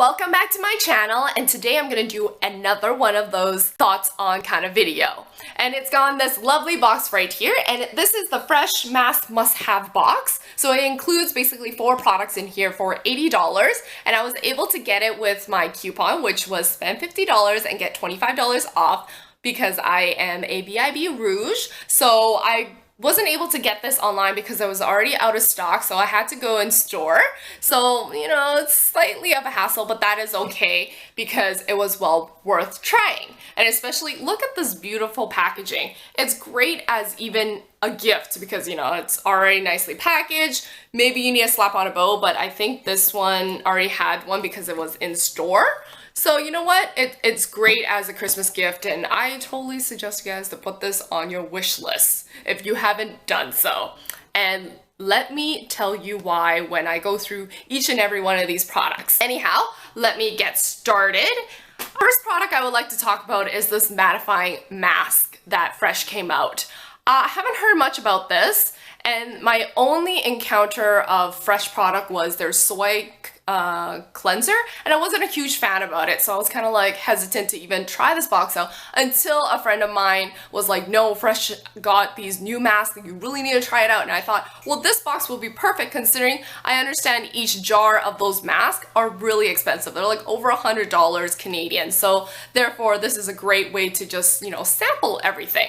welcome back to my channel, and today I'm gonna do another one of those thoughts on kind of video. And it's got this lovely box right here, and this is the Fresh Mask Must-Have box. So it includes basically 4 products in here for $80, and I was able to get it with my coupon, which was spend $50 and get $25 off because I am a BIB Rouge. So I wasn't able to get this online because I was already out of stock, so I had to go in store. So, you know, it's slightly of a hassle, but that is okay because it was well worth trying. And especially, look at this beautiful packaging. It's great as even a gift because, you know, it's already nicely packaged. Maybe you need to slap on a bow, but I think this one already had one because it was in store. So you know what, it's great as a Christmas gift, and I totally suggest you guys to put this on your wish list if you haven't done so. And let me tell you why when I go through each and every one of these products. Anyhow, let me get started. First product I would like to talk about is this mattifying mask that Fresh came out. I haven't heard much about this, and my only encounter of Fresh product was their soy cleanser, and I wasn't a huge fan about it, so I was kind of like hesitant to even try this box out until a friend of mine was like, no, Fresh got these new masks, you really need to try it out. And I thought, well, this box will be perfect considering I understand each jar of those masks are really expensive. They're like over $100 Canadian, so therefore this is a great way to just, you know, sample everything.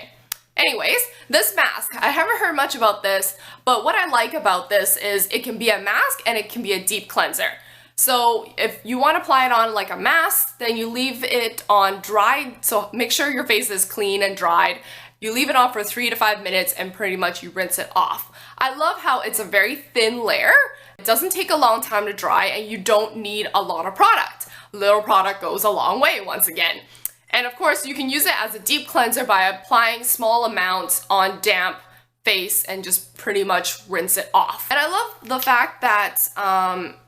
Anyways, this mask, I haven't heard much about this, but what I like about this is it can be a mask and it can be a deep cleanser. So if you want to apply it on like a mask, then you leave it on dry, so make sure your face is clean and dried. You leave it on for 3 to 5 minutes and pretty much you rinse it off. I love how it's a very thin layer. It doesn't take a long time to dry and you don't need a lot of product. Little product goes a long way once again. And of course, you can use it as a deep cleanser by applying small amounts on damp face and just pretty much rinse it off. And I love the fact that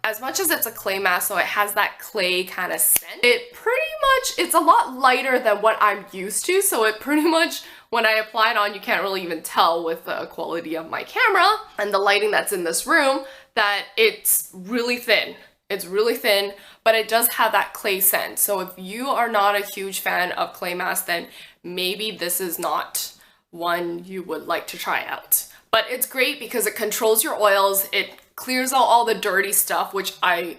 as much as it's a clay mask, so it has that clay kind of scent, it's a lot lighter than what I'm used to. So it pretty much, when I apply it on, you can't really even tell with the quality of my camera and the lighting that's in this room that it's really thin. It's really thin, but it does have that clay scent. So if you are not a huge fan of clay masks, then maybe this is not one you would like to try out. But it's great because it controls your oils, it clears out all the dirty stuff, which I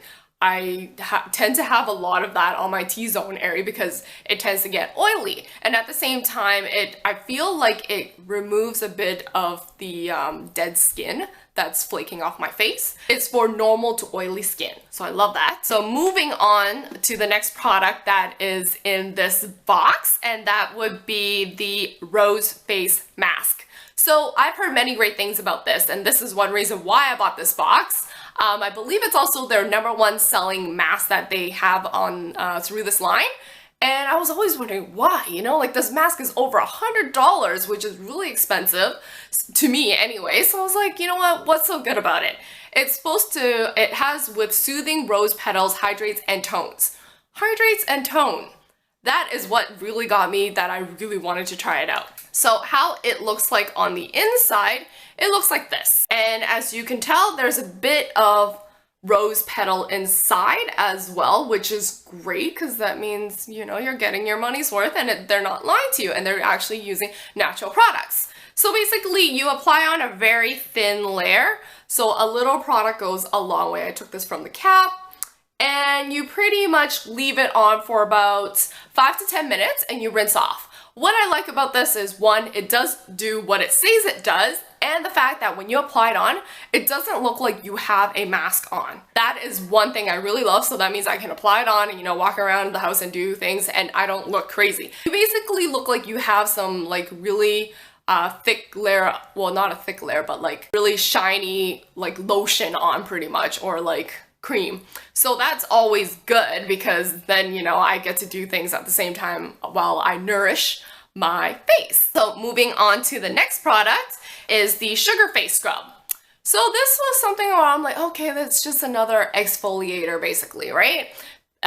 tend to have a lot of that on my T-zone area because it tends to get oily. And at the same time, I feel like it removes a bit of the dead skin that's flaking off my face. It's for normal to oily skin, so I love that. So moving on to the next product that is in this box, and that would be the Rose Face Mask. So I've heard many great things about this, and this is one reason why I bought this box. I believe it's also their #1 selling mask that they have on through this line. And I was always wondering why, you know, like this mask is over $100, which is really expensive to me anyway. So I was like, you know what, what's so good about it? It has with soothing rose petals, hydrates and tones. Hydrates and tone. That is what really got me that I really wanted to try it out. So how it looks like on the inside, it looks like this. And as you can tell, there's a bit of rose petal inside as well, which is great because that means, you know, you're getting your money's worth and they're not lying to you and they're actually using natural products. So basically you apply on a very thin layer, so a little product goes a long way. I took this from the cap, and you pretty much leave it on for about 5 to 10 minutes and you rinse off. What I like about this is, one, it does do what it says it does, and the fact that when you apply it on, it doesn't look like you have a mask on. That is one thing I really love, so that means I can apply it on and, you know, walk around the house and do things and I don't look crazy. You basically look like you have some like really thick layer, well, not a thick layer, but like really shiny like lotion on pretty much, or like cream. So that's always good because then, you know, I get to do things at the same time while I nourish my face. So moving on to the next product is the Sugar Face Scrub. So this was something where I'm like, okay, that's just another exfoliator basically, right?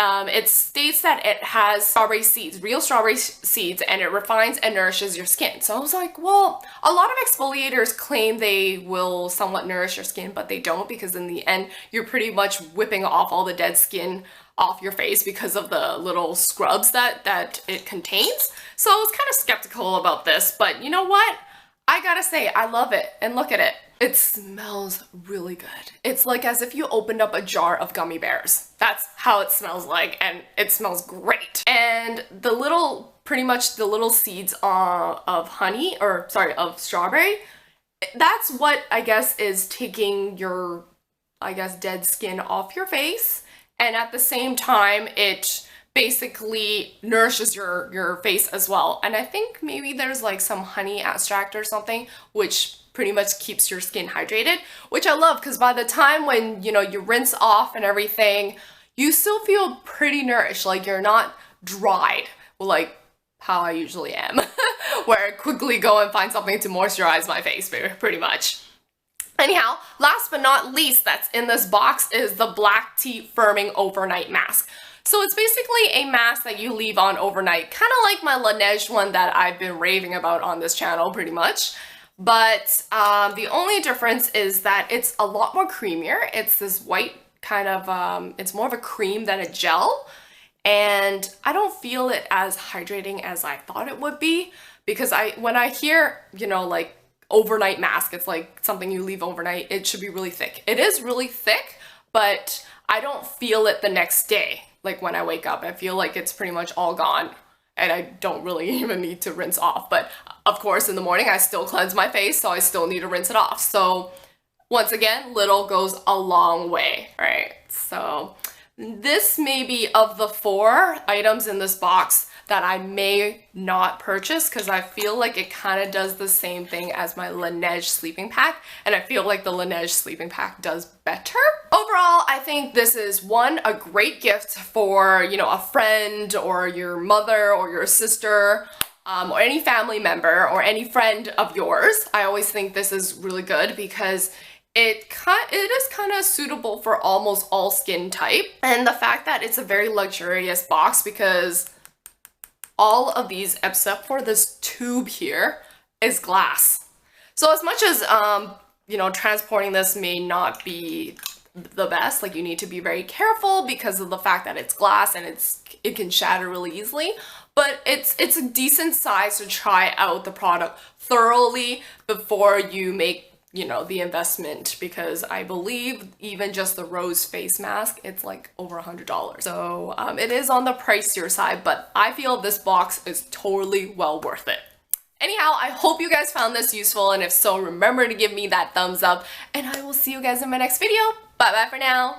It states that it has strawberry seeds, real strawberry seeds, and it refines and nourishes your skin. So I was like, well, a lot of exfoliators claim they will somewhat nourish your skin, but they don't, because in the end, you're pretty much whipping off all the dead skin off your face because of the little scrubs that it contains. So I was kind of skeptical about this, but you know what? I gotta say, I love it. And look at it. It smells really good. It's like as if you opened up a jar of gummy bears. That's how it smells like, and it smells great. And the little, pretty much the little seeds of honey, or sorry, of strawberry, that's what I guess is taking your, I guess, dead skin off your face. And at the same time, it basically nourishes your face as well. And I think maybe there's like some honey extract or something, which pretty much keeps your skin hydrated, which I love, because by the time when, you know, you rinse off and everything, you still feel pretty nourished. Like you're not dried, like how I usually am, where I quickly go and find something to moisturize my face, pretty much. Anyhow, last but not least that's in this box is the black tea firming overnight mask. So it's basically a mask that you leave on overnight, kind of like my Laneige one that I've been raving about on this channel pretty much. But the only difference is that it's a lot more creamier. It's this white kind of, it's more of a cream than a gel. And I don't feel it as hydrating as I thought it would be, because when I hear, you know, like overnight mask, it's like something you leave overnight, it should be really thick. It is really thick, but I don't feel it the next day. Like when I wake up, I feel like it's pretty much all gone and I don't really even need to rinse off. But of course, in the morning, I still cleanse my face, so I still need to rinse it off. So once again, little goes a long way, right? So this may be of the 4 items in this box that I may not purchase, because I feel like it kind of does the same thing as my Laneige sleeping pack, and I feel like the Laneige sleeping pack does better. Overall, I think this is a great gift for, you know, a friend or your mother or your sister, or any family member or any friend of yours. I always think this is really good because it is kind of suitable for almost all skin type. And the fact that it's a very luxurious box, because all of these, except for this tube here, is glass. So as much as, you know, transporting this may not be the best, like you need to be very careful because of the fact that it's glass and it can shatter really easily, but it's a decent size to try out the product thoroughly before you make, you know, the investment, because I believe even just the rose face mask, it's like over $100. So it is on the pricier side, but I feel this box is totally well worth it. Anyhow, I hope you guys found this useful, and if so, remember to give me that thumbs up, and I will see you guys in my next video. Bye bye for now.